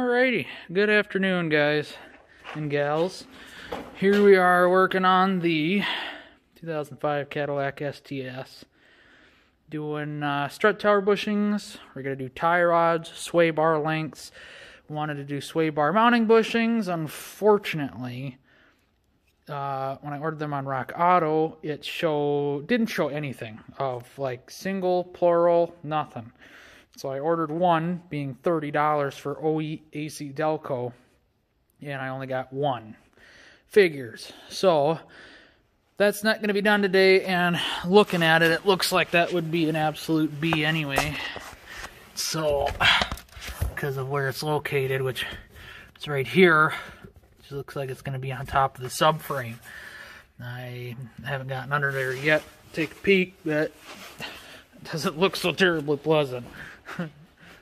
Alrighty, good afternoon guys and gals. Here we are working on the 2005 Cadillac STS. Doing strut tower bushings. We're going to do tie rods, sway bar lengths. Wanted to do sway bar mounting bushings. Unfortunately, when I ordered them on Rock Auto, it didn't show anything of like single, plural, nothing. So I ordered one, being $30 for OEAC Delco, and I only got one. Figures. So that's not going to be done today, and looking at it, it looks like that would be an absolute B anyway. So, because of where it's located, which it's right here, it looks like it's going to be on top of the subframe. I haven't gotten under there yet. Take a peek, but it doesn't look so terribly pleasant.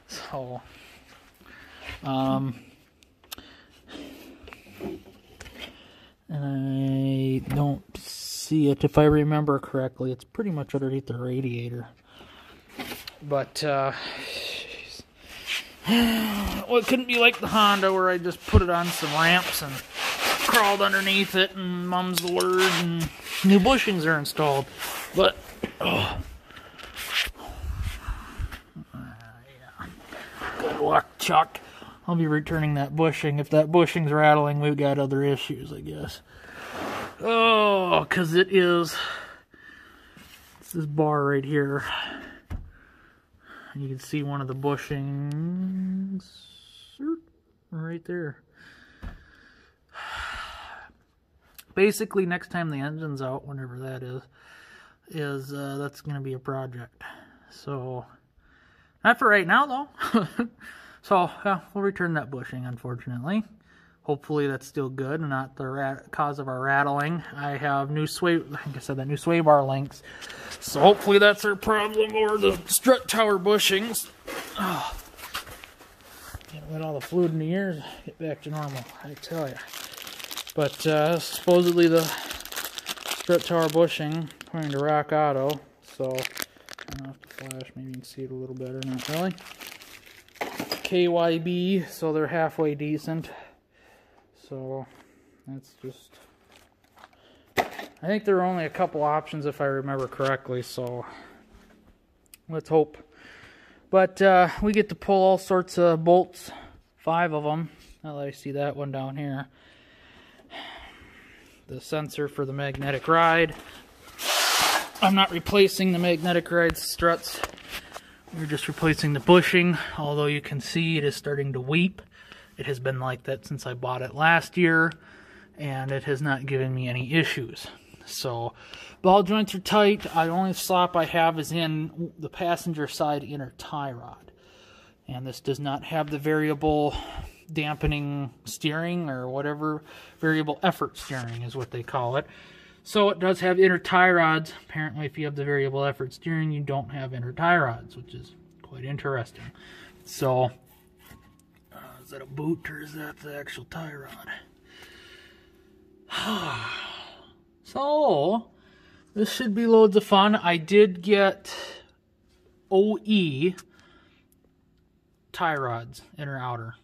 So, and I don't see it. If I remember correctly, it's pretty much underneath the radiator. But, well, it couldn't be like the Honda where I just put it on some ramps and crawled underneath it and mum's the word and new bushings are installed. But, oh. Good luck, Chuck. I'll be returning that bushing. If that bushing's rattling, we've got other issues, I guess. Oh, because it is... It's this bar right here. And you can see one of the bushings right there. Basically, next time the engine's out, whenever that is that's going to be a project. So... Not for right now, though. So, yeah, we'll return that bushing, unfortunately. Hopefully that's still good and not the cause of our rattling. I have new sway, like I said, that new sway bar lengths. So hopefully that's our problem, or the strut tower bushings. Oh. Can't let all the fluid in the ears get back to normal, I tell you. But supposedly the strut tower bushing, according to Rock Auto, so... I'll have to flash, maybe you can see it a little better, not really. KYB, so they're halfway decent. So, that's just... I think there are only a couple options if I remember correctly, so... Let's hope. But, we get to pull all sorts of bolts. 5 of them. Now that I see that one down here. The sensor for the magnetic ride. I'm not replacing the magnetic ride struts. We're just replacing the bushing, although you can see it is starting to weep. It has been like that since I bought it last year, and it has not given me any issues. So, ball joints are tight. The only slop I have is in the passenger side inner tie rod. And this does not have the variable dampening steering, or whatever, variable effort steering is what they call it. So it does have inner tie rods. Apparently if you have the variable effort steering, you don't have inner tie rods, which is quite interesting. So, is that a boot or is that the actual tie rod? So, this should be loads of fun. I did get OE tie rods, inner outer.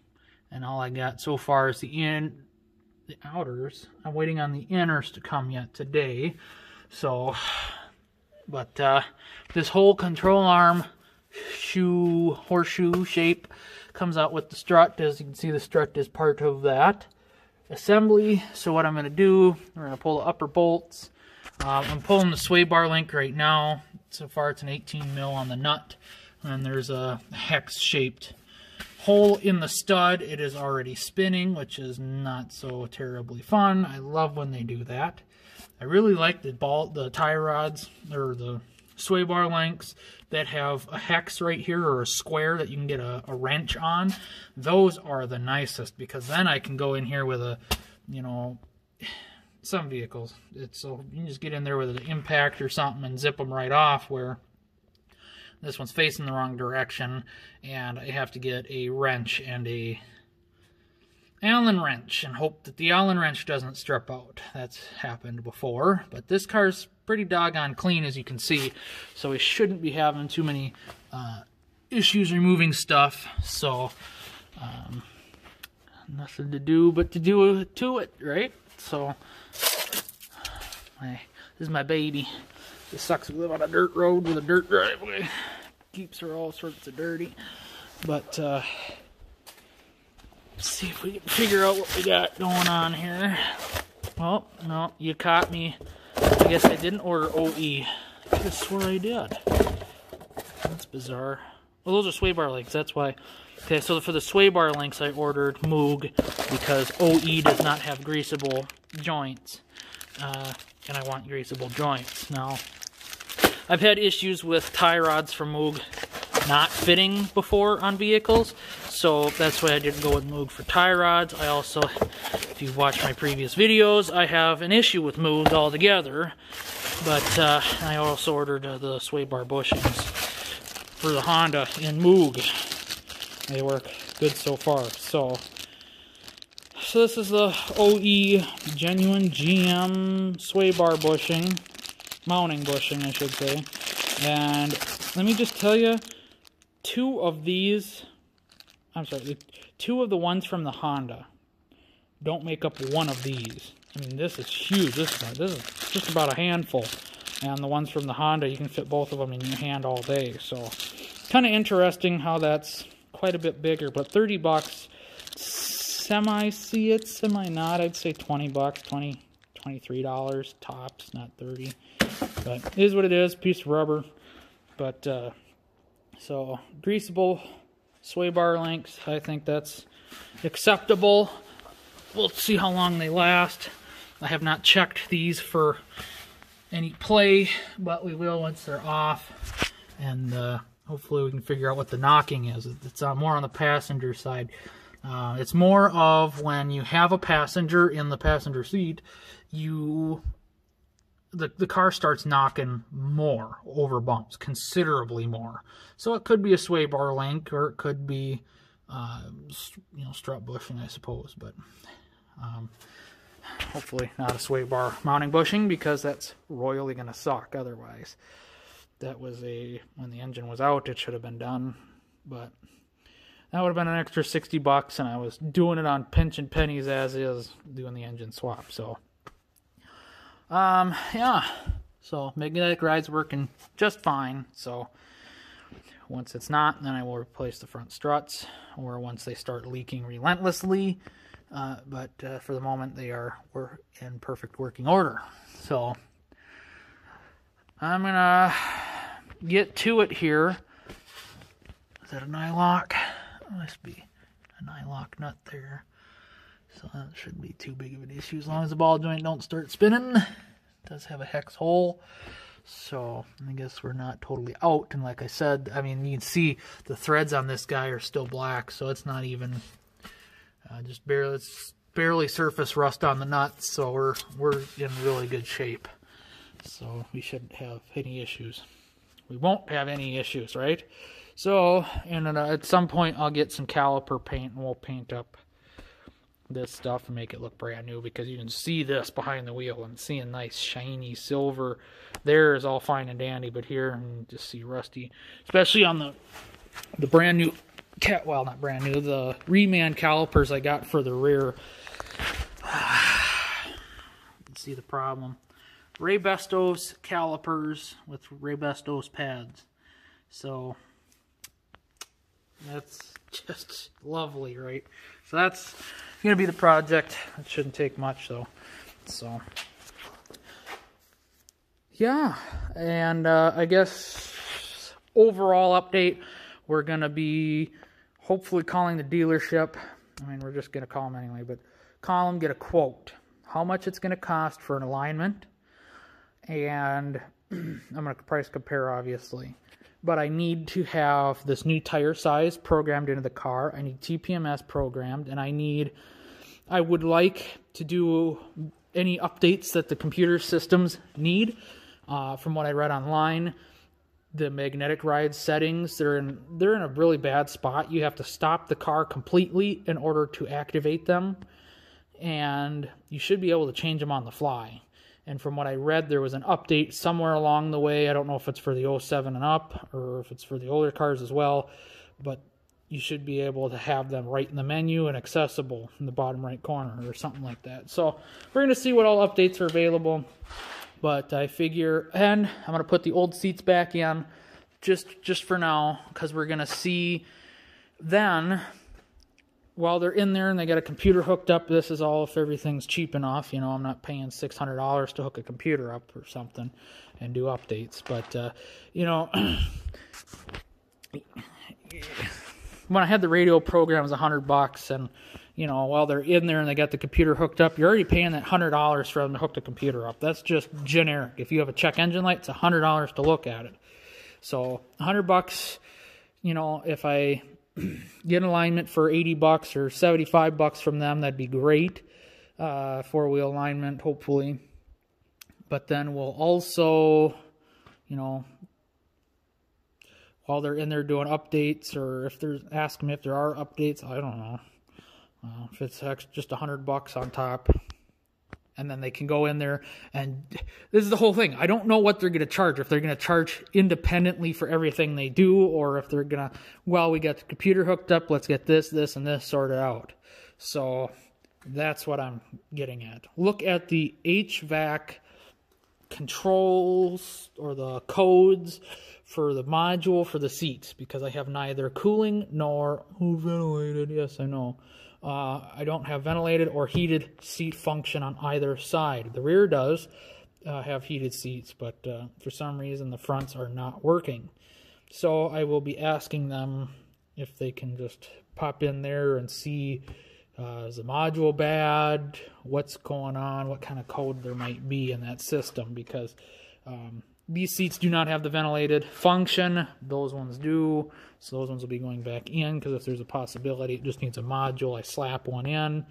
And all I got so far is the outers. I'm waiting on the inners to come yet today. So, but this whole control arm horseshoe shape comes out with the strut. As you can see, the strut is part of that assembly. So what I'm going to do, we're going to pull the upper bolts. I'm pulling the sway bar link right now. So far it's an 18 mil on the nut. And there's a hex shaped hole in the stud. It is already spinning, which is not so terribly fun. I love when they do that. I really like the tie rods, or the sway bar lengths that have a hex right here, or a square that you can get a wrench on. Those are the nicest, because then I can go in here with a, you know, some vehicles, so you can just get in there with an impact or something and zip them right off, where this one's facing the wrong direction, and I have to get a wrench and a Allen wrench and hope that the Allen wrench doesn't strip out. That's happened before, but this car's pretty doggone clean, as you can see, so we shouldn't be having too many issues removing stuff. So nothing to do but to do to it, right? So, this is my baby. It sucks to live on a dirt road with a dirt driveway. Keeps her all sorts of dirty. But, let's see if we can figure out what we got going on here. Well, no, you caught me. I guess I didn't order OE. I could have swore I did. That's bizarre. Well, those are sway bar links, that's why. Okay, so for the sway bar links, I ordered Moog because OE does not have greasable joints. And I want greasable joints. Now, I've had issues with tie rods from Moog not fitting before on vehicles, so that's why I didn't go with Moog for tie rods. I also, if you've watched my previous videos, I have an issue with Moog altogether, but I also ordered the sway bar bushings for the Honda in Moog. They work good so far. So this is the OE genuine GM sway bar bushing, mounting bushing I should say. And let me just tell you, two of the ones from the Honda don't make up one of these. I mean, this is huge. This is just about a handful. And the ones from the Honda, you can fit both of them in your hand all day. So, kind of interesting how that's quite a bit bigger. But 30 bucks, semi-see it, semi-not. I'd say 20 bucks, $23 tops, not 30. But it is what it is, piece of rubber. But, so, greasable sway bar links, I think that's acceptable. We'll see how long they last. I have not checked these for any play, but we will once they're off. And hopefully we can figure out what the knocking is. It's more on the passenger side. It's more of when you have a passenger in the passenger seat, the car starts knocking more over bumps, considerably more. So it could be a sway bar link, or it could be, strut bushing, I suppose. But hopefully not a sway bar mounting bushing, because that's royally going to suck otherwise. That was when the engine was out, it should have been done. But that would have been an extra 60 bucks, and I was doing it on pinching pennies as is, doing the engine swap. So, yeah. So, magnetic ride's working just fine. So, once it's not, then I will replace the front struts, or once they start leaking relentlessly. But for the moment, we're in perfect working order. So, I'm going to get to it here. Is that a nylock? Must be a nylock nut there. So that shouldn't be too big of an issue as long as the ball joint don't start spinning. It does have a hex hole. So I guess we're not totally out. And like I said, I mean, you can see the threads on this guy are still black. So it's not even just barely, it's barely surface rust on the nuts. So we're in really good shape. So we shouldn't have any issues. We won't have any issues, right? So, and at some point I'll get some caliper paint and we'll paint up this stuff and make it look brand new, because you can see this behind the wheel and seeing nice shiny silver there is all fine and dandy, but here you just see rusty, especially on the brand new well, not brand new, the reman calipers I got for the rear. Let's see the problem. Ray Bestos calipers with Ray Bestos pads. So that's just lovely, right? So that's going to be the project. It shouldn't take much, though. So, yeah. And I guess overall update, we're going to be hopefully calling the dealership. I mean, we're just going to call them anyway, but call them, get a quote. How much it's going to cost for an alignment. And I'm going to price compare, obviously. But I need to have this new tire size programmed into the car. I need TPMS programmed, and I would like to do any updates that the computer systems need. From what I read online, the magnetic ride settings, they're in a really bad spot. You have to stop the car completely in order to activate them, and you should be able to change them on the fly. And from what I read, there was an update somewhere along the way. I don't know if it's for the 07 and up or if it's for the older cars as well. But you should be able to have them right in the menu and accessible in the bottom right corner or something like that. So we're going to see what all updates are available. But I figure, and I'm going to put the old seats back in just for now, because we're going to see then, while they're in there and they got a computer hooked up, this is all if everything's cheap enough. You know, I'm not paying $600 to hook a computer up or something and do updates. But, you know, when I had the radio program, it was $100, and you know, while they're in there and they got the computer hooked up, you're already paying that $100 for them to hook the computer up. That's just generic. If you have a check engine light, it's $100 to look at it. So $100, you know, if I get an alignment for $80 or $75 from them, that'd be great. Four-wheel alignment, hopefully. But then we'll also, you know, while they're in there doing updates, or if they're asking me if there are updates, I don't know. If it's just $100 on top, and then they can go in there, and this is the whole thing. I don't know what they're going to charge. If they're going to charge independently for everything they do, or if they're going to, well, we got the computer hooked up, let's get this, and this sorted out. So that's what I'm getting at. Look at the HVAC controls or the codes for the module for the seats, because I have neither cooling nor ventilated. Yes, I know. I don't have ventilated or heated seat function on either side. The rear does have heated seats, but for some reason the fronts are not working. So I will be asking them if they can just pop in there and see, is the module bad, what's going on, what kind of code there might be in that system, because these seats do not have the ventilated function. Those ones do. So those ones will be going back in, because if there's a possibility it just needs a module, I slap one in,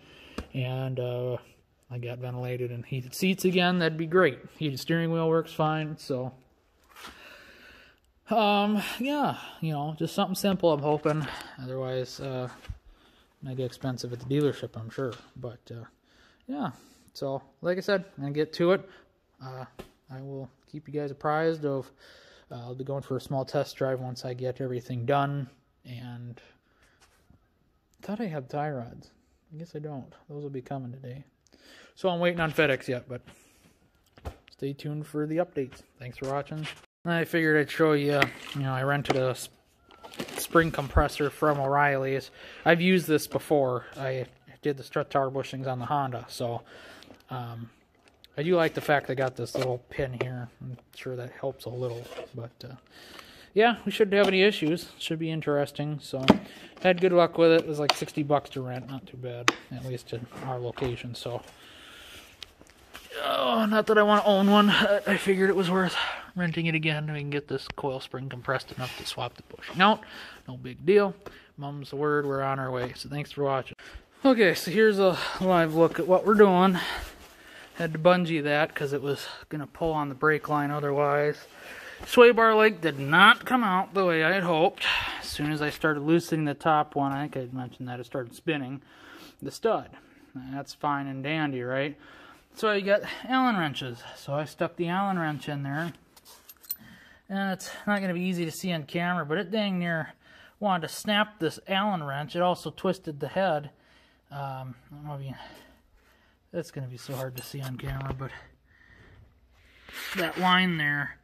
and I got ventilated and heated seats again, that'd be great. Heated steering wheel works fine. So yeah, you know, just something simple, I'm hoping. Otherwise might get expensive at the dealership, I'm sure. But yeah, so like I said, I'm gonna get to it. I will keep you guys apprised of, I'll be going for a small test drive once I get everything done. And I thought I had tie rods. I guess I don't. Those will be coming today. So I'm waiting on FedEx yet, but stay tuned for the updates. Thanks for watching. I figured I'd show you, you know, I rented a spring compressor from O'Reilly's. I've used this before. I did the strut tower bushings on the Honda, so I do like the fact they got this little pin here. I'm sure that helps a little, but yeah, we shouldn't have any issues. Should be interesting. So had good luck with it. It was like $60 to rent, not too bad, at least in our location. So not that I want to own one. I figured it was worth renting it again. We can get this coil spring compressed enough to swap the bushing out. No big deal. Mum's the word. We're on our way. So thanks for watching. Okay, so here's a live look at what we're doing. Had to bungee that because it was going to pull on the brake line otherwise. Sway bar leg did not come out the way I had hoped. As soon as I started loosening the top one, I think I mentioned that, it started spinning the stud. That's fine and dandy, right? So I got Allen wrenches. So I stuck the Allen wrench in there. And it's not going to be easy to see on camera, but it dang near wanted to snap this Allen wrench. It also twisted the head. I don't know if you... That's going to be so hard to see on camera, but that line there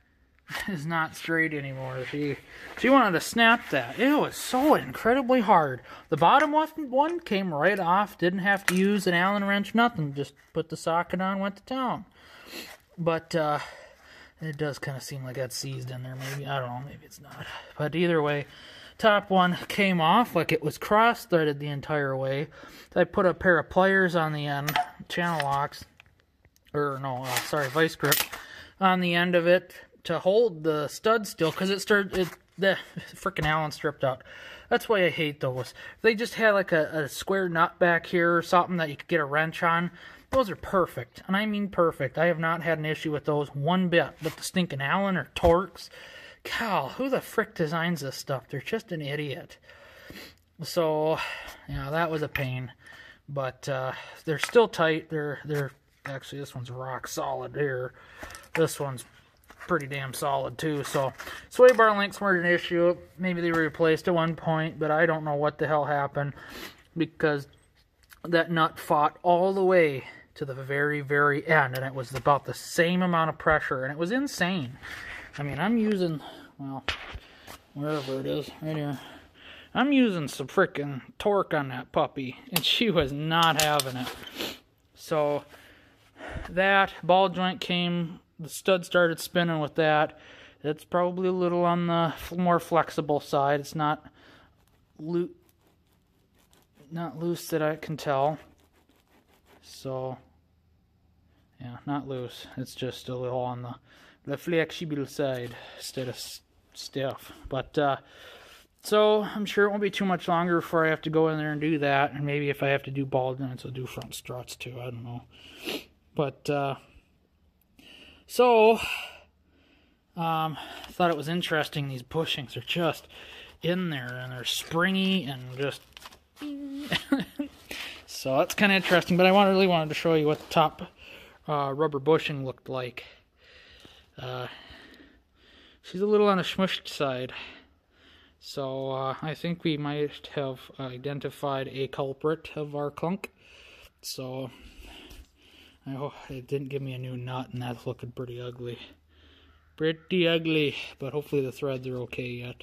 is not straight anymore. She wanted to snap that. It was so incredibly hard. The bottom one came right off. Didn't have to use an Allen wrench, nothing. Just put the socket on, went to town. But it does kind of seem like that's seized in there. Maybe, I don't know, maybe it's not. But either way, top one came off like it was cross-threaded the entire way. So I put a pair of pliers on the end, channel locks, or no, vice grip, on the end of it to hold the stud still, because the freaking Allen stripped out. That's why I hate those. If they just had like a square nut back here or something that you could get a wrench on, those are perfect. And I mean perfect. I have not had an issue with those one bit. But the stinking Allen or Torx, Cal, who the frick designs this stuff? They're just an idiot. So, yeah, that was a pain. But they're still tight. They're actually, this one's rock solid here. This one's pretty damn solid too. So sway bar links weren't an issue. Maybe they were replaced at one point, but I don't know what the hell happened, because that nut fought all the way to the very, very end, and it was about the same amount of pressure, and it was insane. I mean, I'm using, well, wherever it is, right here, I'm using some freaking torque on that puppy, and she was not having it. So that ball joint came, the stud started spinning with that. It's probably a little on the more flexible side. It's not loose that I can tell. So yeah, not loose. It's just a little on the flexible side instead of stiff. But so I'm sure it won't be too much longer before I have to go in there and do that. And maybe if I have to do ball joints, I'll do front struts too. I don't know. But so I thought it was interesting. These bushings are just in there, and they're springy and just so that's kind of interesting. But I really wanted to show you what the top rubber bushing looked like. She's a little on the smushed side. So I think we might have identified a culprit of our clunk. So I hope it didn't give me a new nut, and that's looking pretty ugly. Pretty ugly, but hopefully the threads are okay yet.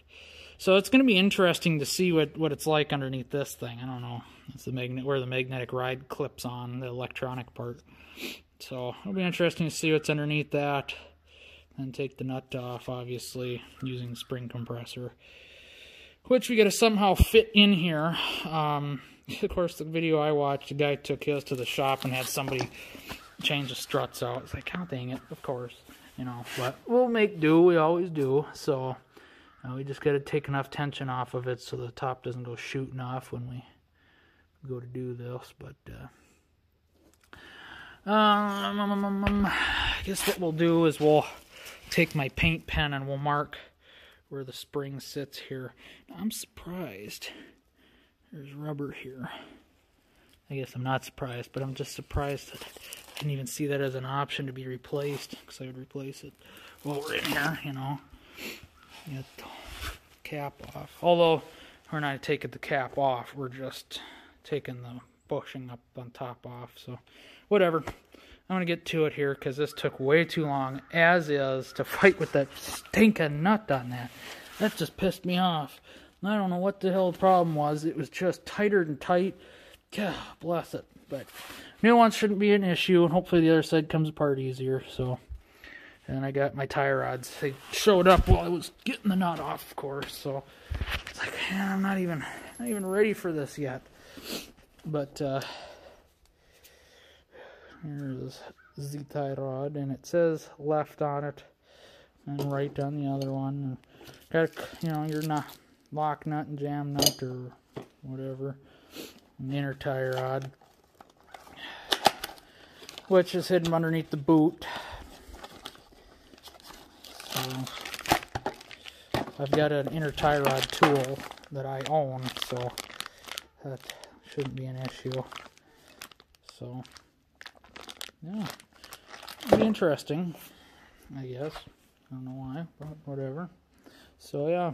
So it's going to be interesting to see what it's like underneath this thing. I don't know. It's the where the magnetic ride clips on, the electronic part. So it'll be interesting to see what's underneath that. And take the nut off, obviously, using the spring compressor, which we got to somehow fit in here. Of course, the video I watched, the guy took his to the shop and had somebody change the struts out. It's like, oh, dang it, of course, you know. But we'll make do. We always do. So we just got to take enough tension off of it so the top doesn't go shooting off when we go to do this. But I guess what we'll do is we'll take my paint pen and we'll mark where the spring sits here. Now, I'm surprised there's rubber here. I guess I'm not surprised, but I'm just surprised that I didn't even see that as an option to be replaced, because I would replace it while we're in here, you know. Get the cap off. Although we're not taking the cap off, we're just taking the bushing up on top off. So whatever. I'm going to get to it here because this took way too long, as is, to fight with that stinking nut on that. That just pissed me off. And I don't know what the hell the problem was. It was just tighter and tight. God bless it. But new ones shouldn't be an issue, and hopefully the other side comes apart easier. So, and I got my tie rods. They showed up while I was getting the nut off, of course. So it's like, man, I'm not even ready for this yet. But here's the tie rod, and it says left on it and right on the other one. Got, you know, your lock nut and jam nut or whatever, and the inner tie rod, which is hidden underneath the boot. So I've got an inner tie rod tool that I own, so that shouldn't be an issue. So yeah, it'll be interesting, I guess. I don't know why, but whatever. So yeah,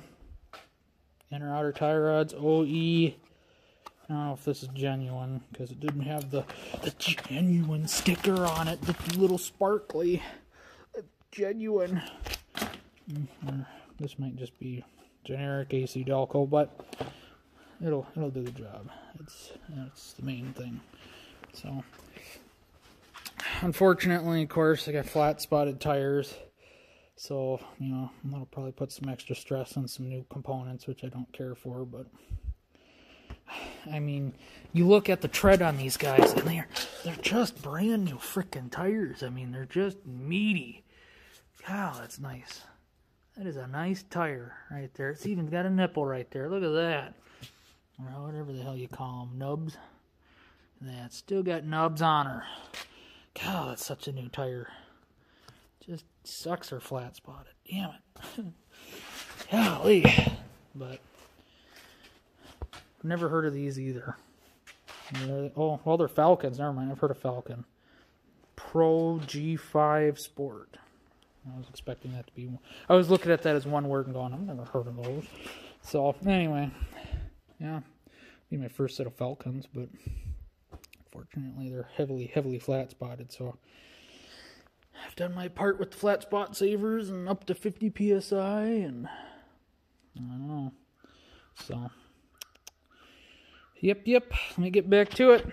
inner outer tie rods, OE. I don't know if this is genuine, because it didn't have the genuine sticker on it, the little sparkly. Genuine. This might just be generic AC Delco, but it'll do the job. It's the main thing. So unfortunately, of course, I got flat spotted tires, so you know that'll probably put some extra stress on some new components, which I don't care for. But I mean, you look at the tread on these guys, and they're just brand new freaking tires. I mean, they're just meaty. Wow, that's nice. That is a nice tire right there. It's even got a nipple right there. Look at that. Or whatever the hell you call them, nubs. That's still got nubs on her. God, that's such a new tire. Just sucks her flat spotted. Damn it. Golly. But I've never heard of these either. Oh, well, they're Falcons. Never mind. I've heard of Falcon. Pro G5 Sport. I was expecting that to be. I was looking at that as one word and going, I've never heard of those. So anyway, yeah, be my first set of falcons, but unfortunately they're heavily flat spotted. So I've done my part with the flat spot savers and up to 50 psi, and I don't know. So yep. Let me get back to it.